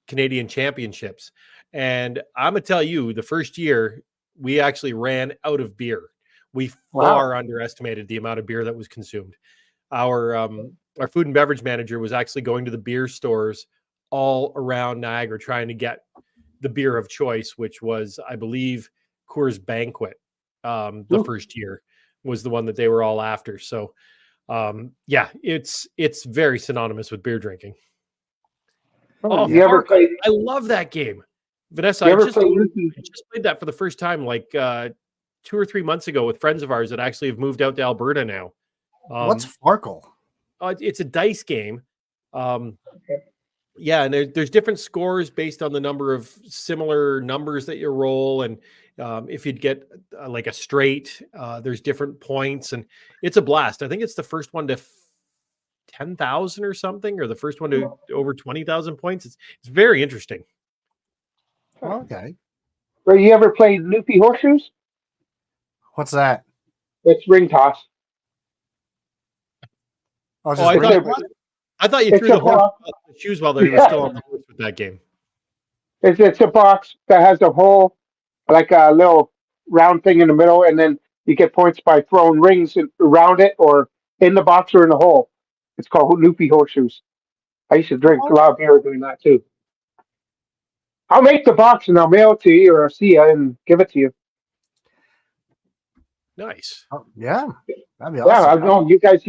Canadian Championships, and I'm gonna tell you, the first year we actually ran out of beer. We Wow. far underestimated the amount of beer that was consumed. Our food and beverage manager was actually going to the beer stores all around Niagara trying to get the beer of choice, which was, I believe, Coors Banquet. The Ooh. first year was the one that they were all after. So, yeah, it's very synonymous with beer drinking. Oh, You ever Farco! play? I love that game, Vanessa. You I ever just play Yuki? I just played that for the first time, like 2 or 3 months ago, with friends of ours that actually have moved out to Alberta now. what's Um, Farkle? it's a dice game. Um, Okay. yeah, and there's different scores based on the number of similar numbers that you roll, and if you'd get like a straight, there's different points, and it's a blast. I think it's the first one to 10,000 or something, or the first one to over 20,000 points. It's very interesting. Okay, Or you ever played Loopy Horseshoes? what's that? It's ring toss. Oh, Oh, just It's ring. a I thought you it's threw a the horse box. off the shoes while they were Yeah. still on the horse with that game. It's a box that has a hole, like a little round thing in the middle, and then you get points by throwing rings around it or in the box or in the hole. It's called Loopy Horseshoes. I used to drink a lot of beer doing that too. I'll make the box and I'll mail it to you or see you and give it to you. Nice. Oh, yeah, that'd be Yeah, awesome. I know you guys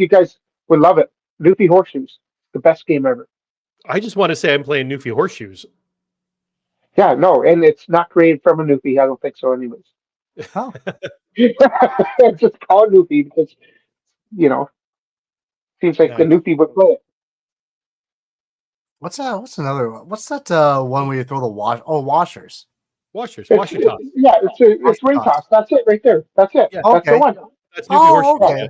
would love it. Loopy Horseshoes, the best game ever. I just want to say I'm playing Newfie Horseshoes. Yeah, no, and it's not created from a Loopy. I don't think so, anyways. Oh, It's just called Loopy because you know seems like the Nice. Loopy would play it. what's another one? What's that one where you throw the washers? Washer toss. Yeah, Washer it's ring toss. toss. That's it right there. That's it. Yeah, That's the Okay. one. that's Newfie Oh, Horseshoes. okay. Yeah.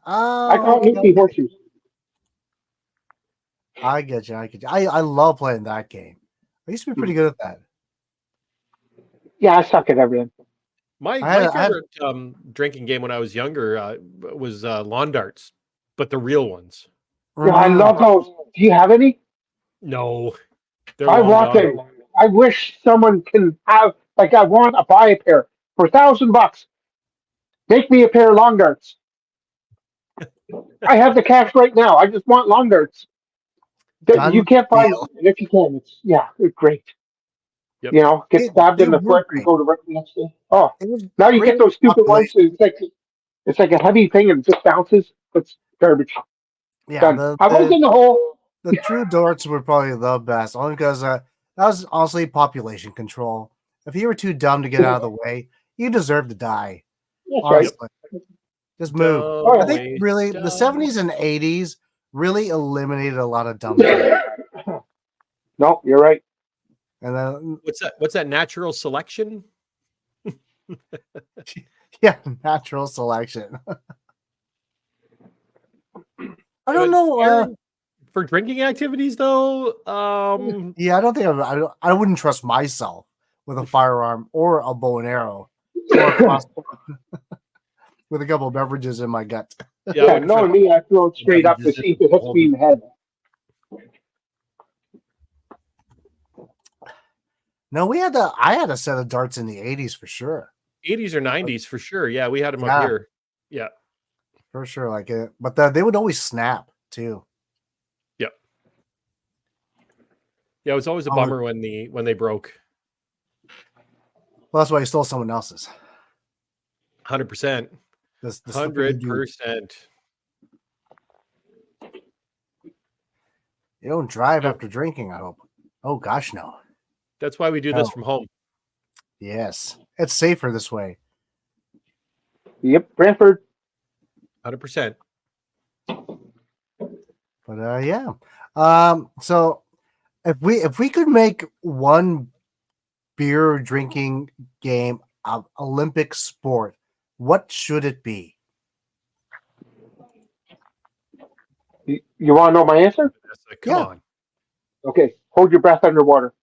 I Oh, call it okay. Loopy Horseshoes. I get you. I get you. I love playing that game. I used to be pretty good at that. Yeah, I suck at everything. My I had, favorite drinking game when I was younger was lawn darts, but the real ones. Yeah, I love those. Do you have any? No, they're I long want gone. them. I wish someone can have like I want to buy a pair for $1,000. Make me a pair of long darts. I have the cash right now. I just want long darts. You done can't find deal. them. And if you can, it's great. Yep. You know, get stabbed They in the were foot and great. go to work the next day. Oh, It was now you great get those stupid ones. population. It's like a heavy thing and it just bounces. It's garbage. Yeah, Done. I was in the hole. the true darts were probably the best, only because that was honestly population control. If you were too dumb to get out of the way, you deserve to die. That's right. Honestly, just move. Oh, Don't I yeah. think waste really the time. 70s and 80s really eliminated a lot of dumb kids. No, you're right. And then What's that natural selection? yeah, natural selection. I don't But know. for drinking activities, though, Yeah, I don't think I wouldn't trust myself with a firearm or a bow and arrow or a crossbow with a couple of beverages in my gut. yeah, I Yeah, wouldn't no, trust me, I throw it straight up to Beverages see if it hits me in the head. No, I had a set of darts in the 80s for sure. 80s or 90s for sure. Yeah, we had them up Yeah. here. Yeah, For sure. Like it, but they would always snap too. yeah, yeah. It was always a Oh, bummer when they broke. Well, that's why you stole someone else's. 100%. The slippery dude. 100%. You don't drive No. after drinking, I hope. Oh gosh, no. That's why we do this Oh. from home. Yes, it's safer this way. Yep, Brantford. 100%. But yeah. So if we could make one beer drinking game of Olympic sport, what should it be? You want to know my answer? Come Yeah. on. Okay, hold your breath underwater.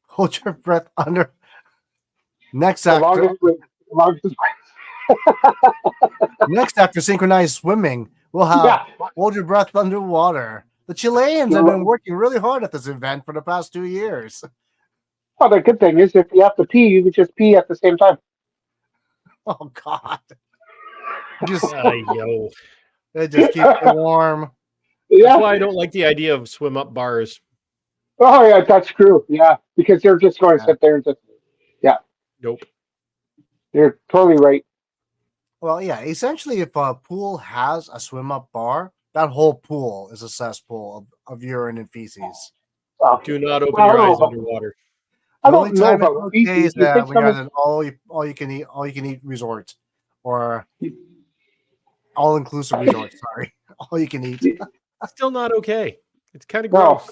Hold your breath under. Next The after longest. next after synchronized swimming, we'll have Yeah. hold your breath underwater. The Chileans have been working really hard at this event for the past 2 years. Well, the good thing is if you have to pee, you can just pee at the same time. Oh God! Just Yo. They just keep it warm. Yeah. That's why I don't like the idea of swim up bars. Oh yeah, that's true. Yeah, because they're just going to sit there and just. Yeah. Nope. You're totally right. Well, yeah. Essentially, if a pool has a swim up bar, that whole pool is a cesspool of urine and feces. Well, Do not open Well, I your don't eyes know. underwater. I The only don't know time it's about okay feces. is You think we some have of an all you can eat resort or all inclusive resort. Sorry, all you can eat. Still not okay. It's kind of no, gross.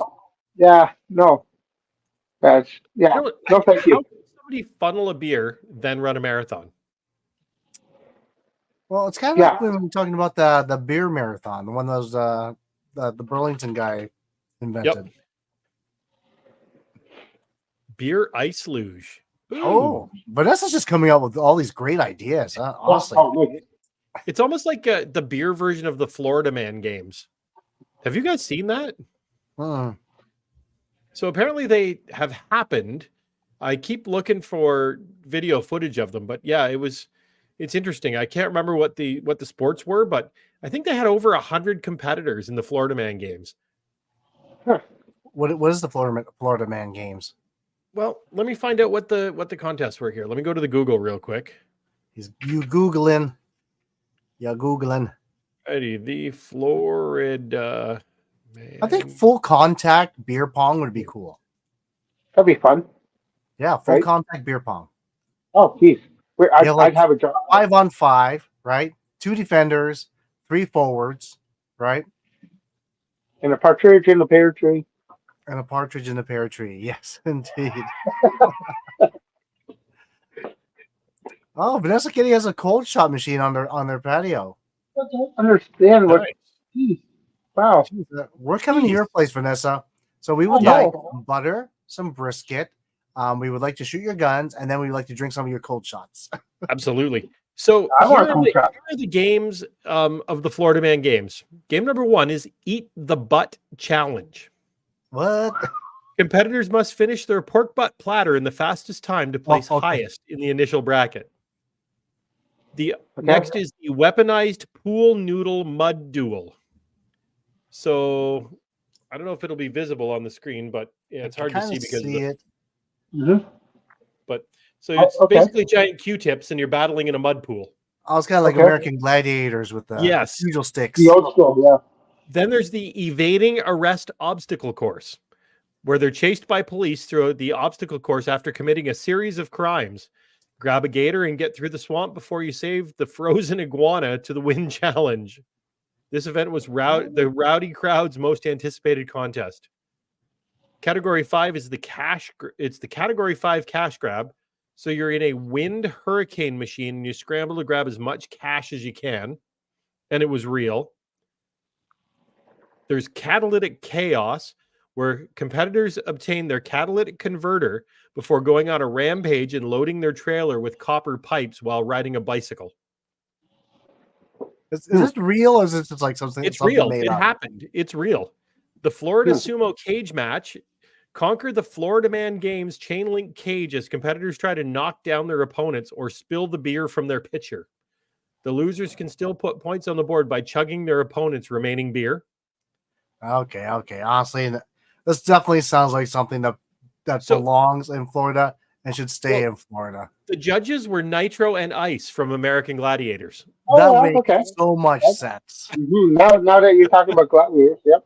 yeah, no, that's yeah, You know, no, thank how you. can somebody funnel a beer, then run a marathon? Well, it's kind of Yeah. like when we were talking about the beer marathon, the one that was the Burlington guy invented. Beer ice luge. Ooh. Oh, Vanessa's just coming up with all these great ideas. Huh? Honestly, look. It's almost like the beer version of the Florida Man games. Have you guys seen that? So apparently they have happened. I keep looking for video footage of them, but yeah, it's interesting. I can't remember what the sports were, but I think they had over 100 competitors in the Florida Man games. What is the Florida Man games? Well, let me find out what the contests were here. Let me go to the Google real quick. You googling? Yeah, googling. Ready, the Florida Man. I think full contact beer pong would be cool. That'd be fun. Yeah, full Right? contact beer pong. Oh, geez, I'd have a job. 5-on-5, right? 2 defenders, 3 forwards, right? And a partridge in the pear tree. And a partridge in a pear tree. Yes, indeed. Oh, Vanessa Kitty has a cold shot machine on their patio. I don't understand what. Geez, wow. We're coming to your place, Vanessa. So we would like some butter, some brisket. We would like to shoot your guns, and then we would like to drink some of your cold shots. Absolutely. So I want a here cold shot. are the games of the Florida Man games. Game number 1 is Eat the Butt Challenge. What? Competitors must finish their pork butt platter in the fastest time to place highest in the initial bracket. The next is the Weaponized Pool Noodle Mud Duel. So I don't know if it'll be visible on the screen, but yeah, it's hard to see because it. But so it's basically giant Q-tips, and you're battling in a mud pool. I was kind of like American Gladiators with the usual sticks. The old school, yeah. Then there's the Evading Arrest Obstacle Course, where they're chased by police through the obstacle course after committing a series of crimes. Grab a gator and get through the swamp before you save the frozen iguana to the win challenge. This event was the rowdy crowd's most anticipated contest. Category 5 is the Category 5 cash grab. So you're in a wind hurricane machine and you scramble to grab as much cash as you can. And it was real. There's Catalytic Chaos, where competitors obtain their catalytic converter before going on a rampage and loading their trailer with copper pipes while riding a bicycle. Is this real, or is this just like something? It's something real. made It up? happened. It's real. The Florida Sumo Cage Match. Conquer the Florida Man Games chain link cage as competitors try to knock down their opponents or spill the beer from their pitcher. The losers can still put points on the board by chugging their opponent's remaining beer. Okay. Honestly, this definitely sounds like something that belongs in Florida and should stay in Florida. The judges were Nitro and Ice from American Gladiators. That makes so much sense. Now that you're talking about gladiators, yep.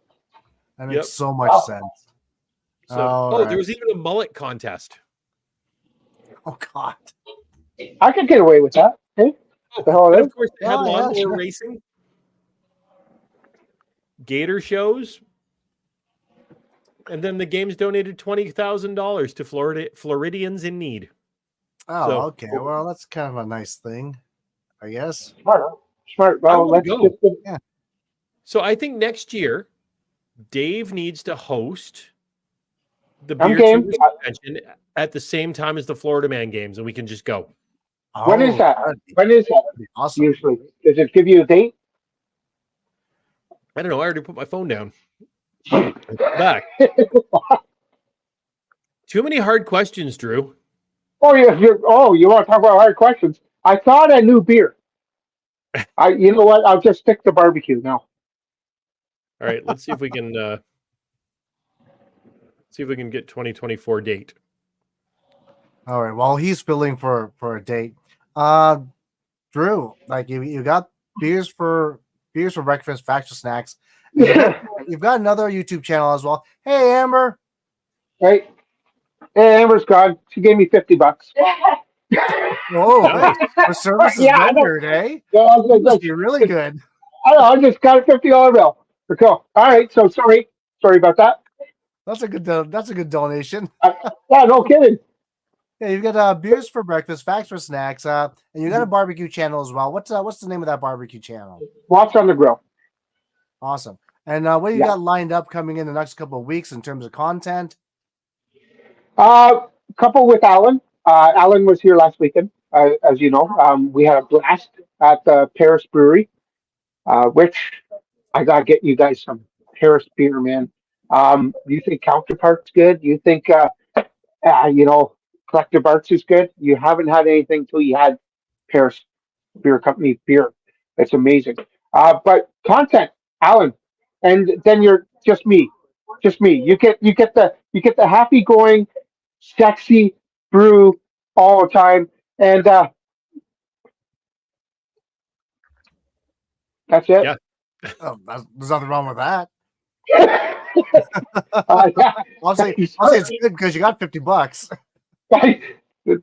That makes so much sense. So, there was even a mullet contest. Oh God. I could get away with that. Hey, the hell And it of is. course, they had Oh, yeah, lawnmower sure. racing, gator shows, and then the games donated $20,000 to Floridians in need. Oh, So, okay. Well, that's kind of a nice thing, I guess. Smart, huh? Smart. I Well, want let's to go. just. Yeah. So I think next year, Dave needs to host the I'm Beer game. Tubers convention at the same time as the Florida Man games, and we can just go. When is that? That'd be When is that? awesome. Usually, does it give you a date? I don't know. I already put my phone down. Back. Too many hard questions, Drew. Oh, yeah. You want to talk about hard questions? I thought I knew beer. You know what? I'll just stick to barbecue now. All right, let's see if we can get 2024 date. All right. While he's filling for a date, Drew, like you got beers for breakfast, facts for snacks. And you've got another YouTube channel as well. Hey, Amber. Right? Hey, Amber's gone. She gave me $50. Oh, Nice. for services Yeah, I know. rendered, eh? Yeah, I That must be really good. I just got a $50 bill. Cool. All right. So sorry about that. That's a good donation. Yeah, no kidding. Yeah, you've got beers for breakfast, facts for snacks, and you got a barbecue channel as well. What's the name of that barbecue channel? Watch on the grill. Awesome. And what do you got lined up coming in the next couple of weeks in terms of content? Couple with Alan. Alan was here last weekend, as you know. We had a blast at the Paris Brewery, which I gotta get you guys some Paris beer, man. You think Counterpart's good? You think Collective Arts is good? You haven't had anything till you had Paris Beer Company beer. It's amazing. But content, Alan, and then you're just me. You get the happy going, sexy brew all the time, and that's it. Yeah. Oh, there's nothing wrong with that. Yeah. I'll say it's good because you got $50. Right? Woo! Right?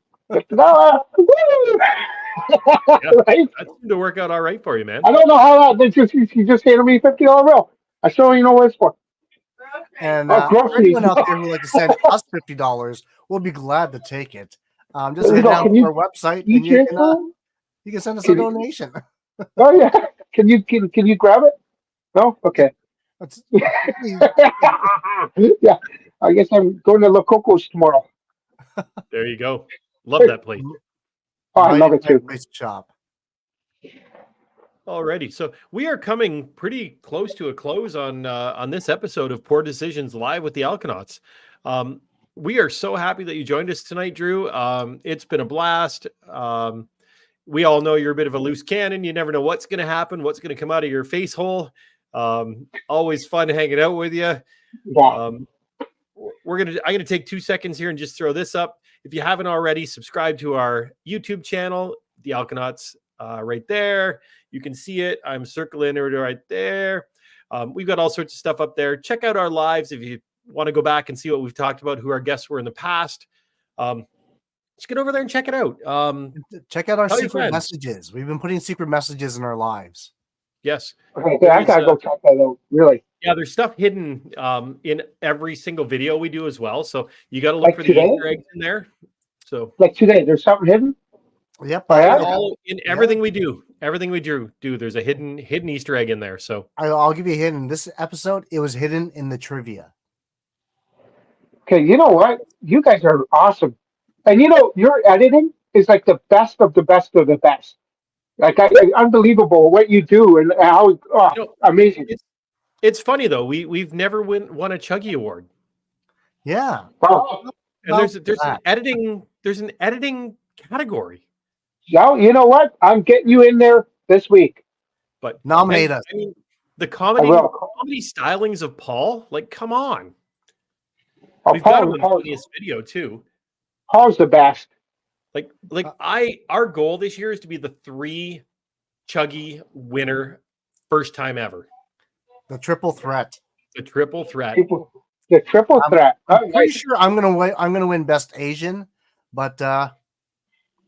That seemed to work out all right for you, man. I don't know how that. He just handed me $50 bill. I still don't even know what it's for. And Oh, for groceries. anyone out there who would like to send us $50, we'll be glad to take it. Just There you head go. down Can to you- our website You and you can, can send us a Can you- donation. oh yeah. Can you grab it? No? Okay. That's, Yeah. I guess I'm going to La Coco's tomorrow. There you go. Love that place. Oh, I love it too. Place to shop. Alrighty, so we are coming pretty close to a close on this episode of Poor Decisions Live with the Alconauts. We are so happy that you joined us tonight, Drew. It's been a blast. We all know you're a bit of a loose cannon. You never know what's going to happen, what's going to come out of your face hole. Always fun hanging out with you. Yeah. I'm gonna take 2 seconds here and just throw this up. If you haven't already, subscribe to our YouTube channel, the Alconauts, right there. You can see it. I'm circling it right there. We've got all sorts of stuff up there. Check out our lives if you want to go back and see what we've talked about, who our guests were in the past. Just get over there and check it out. Check out our tell your secret friends. messages. We've been putting secret messages in our lives. Yes. Okay, I gotta go check that out. Really. Yeah, there's stuff hidden in every single video we do as well. So you got to look Like for the today? Easter eggs in there. So Like today, there's something hidden. Yep. Oh, yeah? all in everything we do, there's a hidden Easter egg in there. So I'll give you a hint. In this episode, it was hidden in the trivia. Okay, you know what? You guys are awesome. And your editing is like the best of the best of the best. Like unbelievable what you do and how amazing. It's funny though. We've never won a Chuggy Award. Yeah. Wow. And there's an editing category. So you know what? I'm getting you in there this week. But Nominate us. I mean, the I comedy will. stylings of Paul, like, come on. Oh, We've got him in the Paul's funniest video too. the best. Our goal this year is to be the 3 Chuggy winner first time ever. The triple threat. The triple threat. People The triple threat. I'm pretty sure I'm gonna win Best Asian, but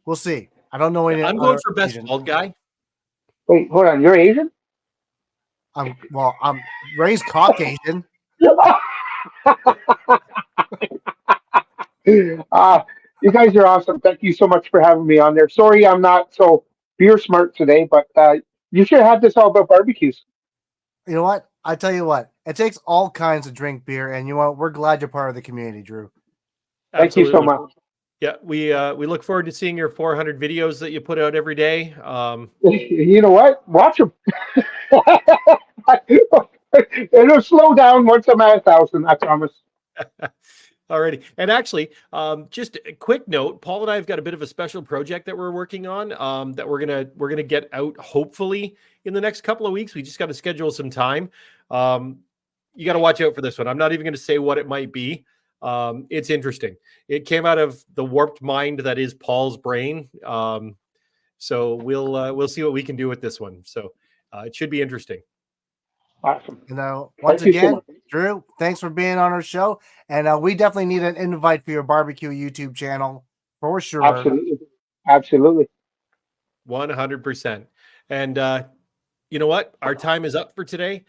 we'll see. I don't know any. I'm going other for best Asian. bald guy. Wait, hold on. You're Asian? I'm raised Caucasian. You guys are awesome. Thank you so much for having me on there. Sorry, I'm not so beer smart today, but you should have this all about barbecues. You know what? I tell you what, it takes all kinds to drink beer, and you know what? We're glad you're part of the community, Drew. Thank you so much. Yeah, we look forward to seeing your 400 videos that you put out every day. You know what? Watch them. It'll slow down once I'm at 1,000. I promise. Alrighty. And actually, just a quick note, Paul and I have got a bit of a special project that we're working on that we're gonna get out hopefully in the next couple of weeks. We just got to schedule some time. You got to watch out for this one. I'm not even going to say what it might be. It's interesting. It came out of the warped mind that is Paul's brain. So we'll see what we can do with this one. So it should be interesting. Awesome. Once again, Drew, thanks for being on our show. And we definitely need an invite for your barbecue YouTube channel for sure. Absolutely. 100%. And you know what? Our time is up for today.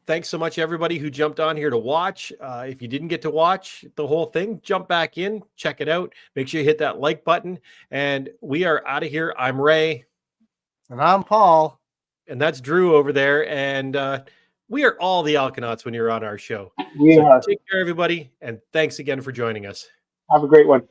Thanks so much, everybody who jumped on here to watch. If you didn't get to watch the whole thing, jump back in, check it out. Make sure you hit that like button. And we are out of here. I'm Ray. And I'm Paul. And that's Drew over there. And we are all the Alconauts when you're on our show. We are. Take care, everybody. And thanks again for joining us. Have a great one.